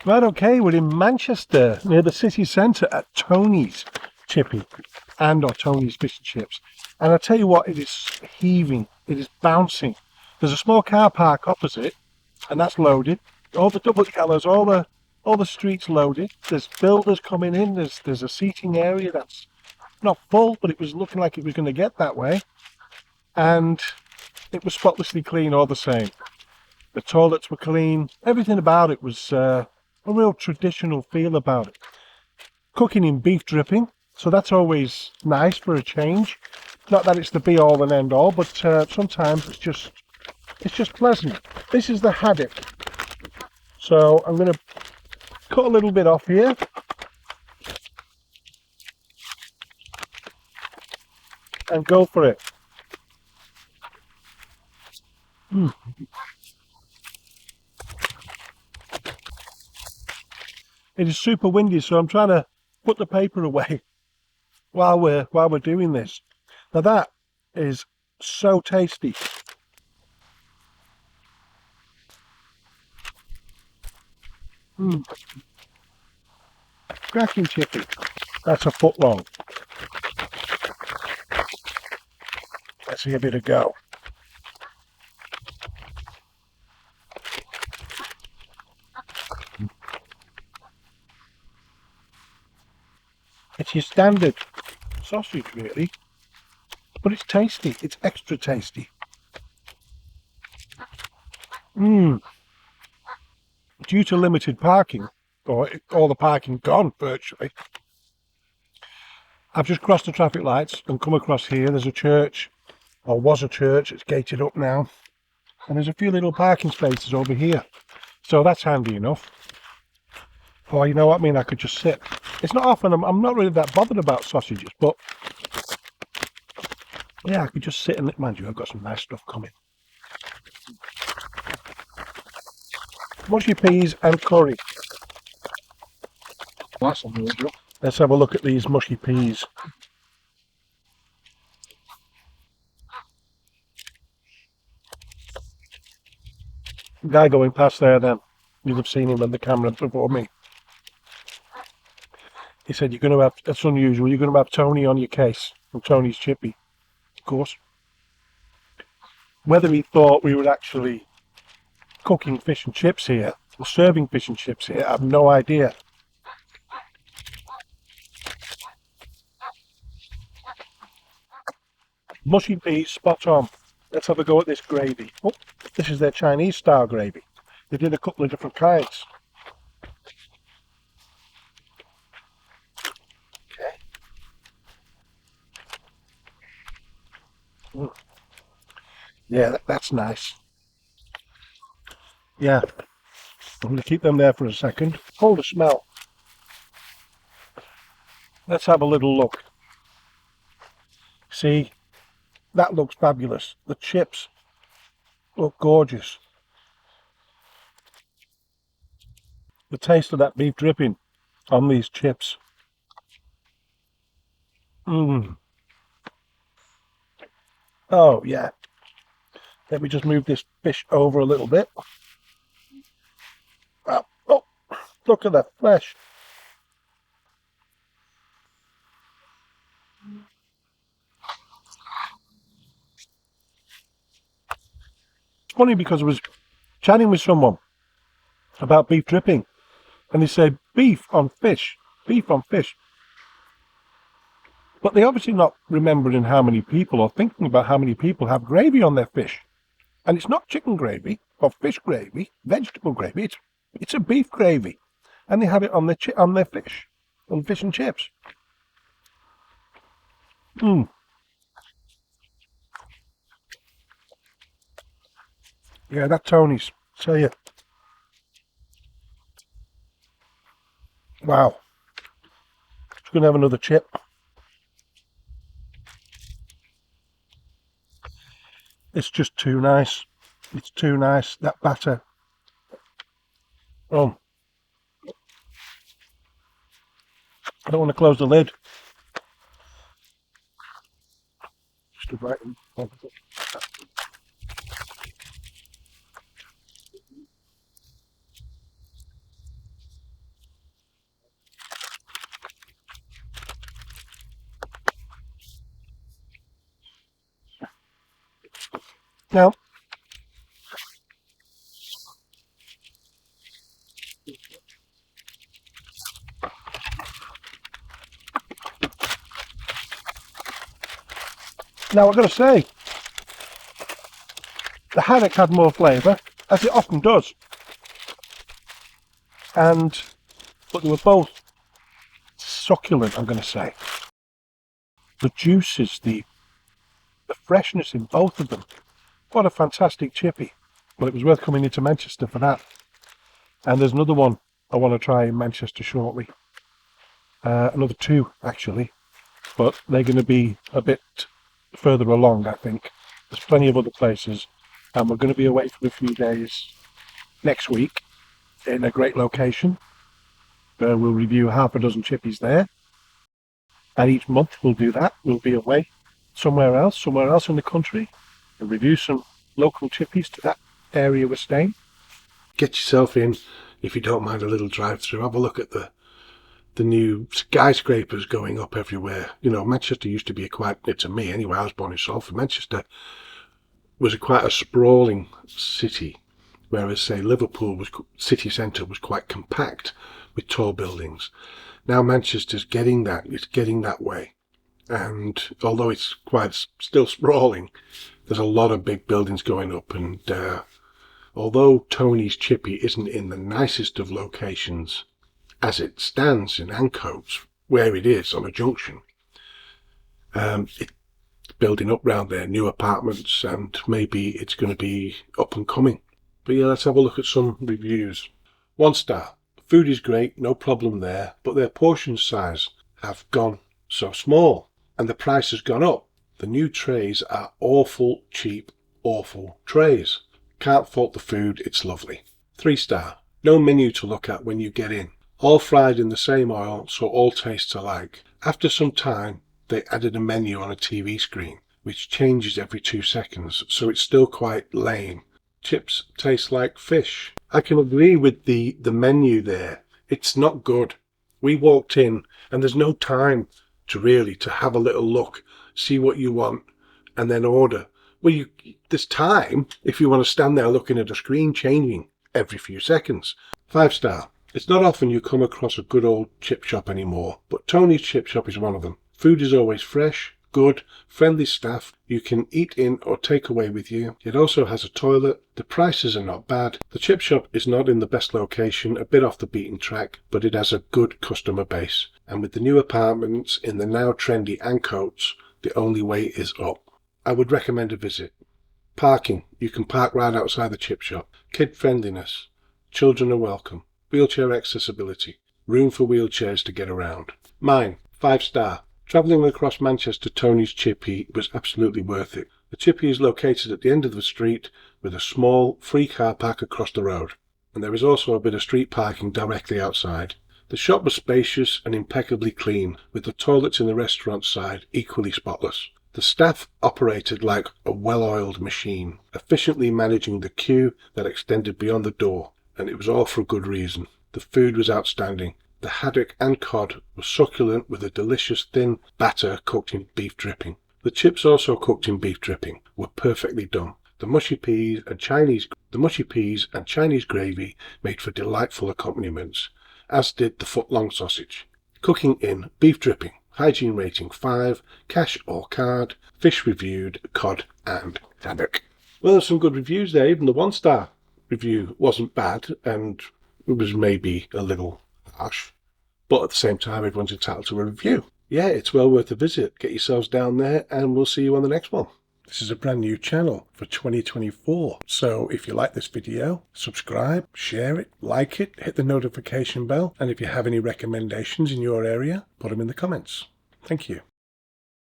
Right, okay, we're in Manchester, near the city centre at Tony's Chippy or Tony's Fish and Chips. And I tell you what, it is heaving, it is bouncing. There's a small car park opposite, and that's loaded. All the double yellows, all the streets loaded. There's builders coming in. There's a seating area that's not full, but it was looking like it was going to get that way. And it was spotlessly clean all the same. The toilets were clean. Everything about it was a real traditional feel about it. Cooking in beef dripping, so that's always nice for a change. Not that it's the be all and end all, but sometimes it's just pleasant. This is the haddock. So I'm going to cut a little bit off here. And go for it. It is super windy, so I'm trying to put the paper away while we're doing this. Now that is so tasty. Cracking chippy. That's a foot long. Let's give it a go. It's your standard sausage, really, but it's tasty. It's extra tasty. Due to limited parking, or all the parking gone virtually, I've just crossed the traffic lights and come across here. There's a church, or was a church. It's gated up now, and there's a few little parking spaces over here, so that's handy enough. Or you know what I mean, I could just sit. It's not often, I'm not really that bothered about sausages, but yeah, I could just sit and, mind you, I've got some nice stuff coming. Mushy peas and curry. That's unusual. Let's have a look at these mushy peas. Guy going past there then, you'll have seen him on the camera before me. He said, you're going to have, that's unusual, you're going to have Tony on your case, from Tony's Chippy, of course. Whether he thought we were actually cooking fish and chips here, or serving fish and chips here, I have no idea. Mushy peas, spot on. Let's have a go at this gravy. Oh, this is their Chinese style gravy. They did a couple of different kinds. Okay. Yeah, that's nice. Yeah, I'm going to keep them there for a second. Hold the smell. Let's have a little look. See, that looks fabulous. The chips look gorgeous. The taste of that beef dripping on these chips. Oh yeah. Let me just move this fish over a little bit. Oh, look at that flesh. It's funny because I was chatting with someone about beef dripping, and they said beef on fish, beef on fish. But they're obviously not remembering how many people or thinking about how many people have gravy on their fish. And it's not chicken gravy or fish gravy, vegetable gravy. It's a beef gravy, and they have it on their fish, on fish and chips. Yeah, that Tony's. Tell you. Wow. Just gonna have another chip. It's just too nice. It's too nice. That batter. Oh. I don't want to close the lid. Just right. Now I've got to say, the Haddock had more flavour, as it often does. But they were both succulent, I'm going to say. The juices, the freshness in both of them. What a fantastic chippy. Well, it was worth coming into Manchester for that. And there's another one I want to try in Manchester shortly. Another two, actually. But they're going to be a bit further along, I think. There's plenty of other places. And we're going to be away for a few days next week in a great location. We'll review half a dozen chippies there. And each month we'll do that. We'll be away somewhere else in the country, and review some local chippies to that area we're staying. Get yourself in, if you don't mind a little drive through. Have a look at the new skyscrapers going up everywhere. You know, Manchester used to be to me anyway, I was born in Salford. Manchester was quite a sprawling city, whereas say Liverpool city centre was quite compact with tall buildings. Now Manchester's getting that, it's getting that way. And although it's quite still sprawling, there's a lot of big buildings going up. And although Tony's Chippy isn't in the nicest of locations as it stands in Ancoats, where it is on a junction, it's building up round there, new apartments, and maybe it's going to be up and coming. But yeah, let's have a look at some reviews. 1 star. Food is great, no problem there, but their portion size have gone so small and the price has gone up. The new trays are awful cheap, awful trays. Can't fault the food, it's lovely. 3 star. No menu to look at when you get in. All fried in the same oil, so all tastes alike. After some time, they added a menu on a TV screen, which changes every 2 seconds, so it's still quite lame. Chips taste like fish. I can agree with the menu there. It's not good. We walked in and there's no time to have a little look, see what you want, and then order. Well, there's time if you want to stand there looking at a screen changing every few seconds. 5 star. It's not often you come across a good old chip shop anymore, but Tony's Chip Shop is one of them. Food is always fresh, good, friendly staff. You can eat in or take away with you. It also has a toilet. The prices are not bad. The chip shop is not in the best location, a bit off the beaten track, but it has a good customer base. And with the new apartments in the now trendy Ancoats, the only way is up. I would recommend a visit. Parking. You can park right outside the chip shop. Kid friendliness. Children are welcome. Wheelchair accessibility. Room for wheelchairs to get around. Mine. 5 star. Travelling across Manchester Tony's Chippy was absolutely worth it. The Chippy is located at the end of the street with a small free car park across the road, and there is also a bit of street parking directly outside. The shop was spacious and impeccably clean, with the toilets in the restaurant side equally spotless. The staff operated like a well-oiled machine, efficiently managing the queue that extended beyond the door, and it was all for a good reason. The food was outstanding. The haddock and cod were succulent with a delicious thin batter cooked in beef dripping. The chips, also cooked in beef dripping, were perfectly done. The mushy peas and Chinese gravy made for delightful accompaniments, as did the foot-long sausage. Cooking in beef dripping. Hygiene rating 5, cash or card. Fish reviewed, cod and haddock. Well, there's some good reviews there. Even the 1 star review wasn't bad, and it was maybe a little harsh, but at the same time everyone's entitled to a review. Yeah, it's well worth a visit. Get yourselves down there and we'll see you on the next one. This is a brand new channel for 2024, so if you like this video, subscribe, share it, like it, hit the notification bell, and if you have any recommendations in your area, put them in the comments. Thank you.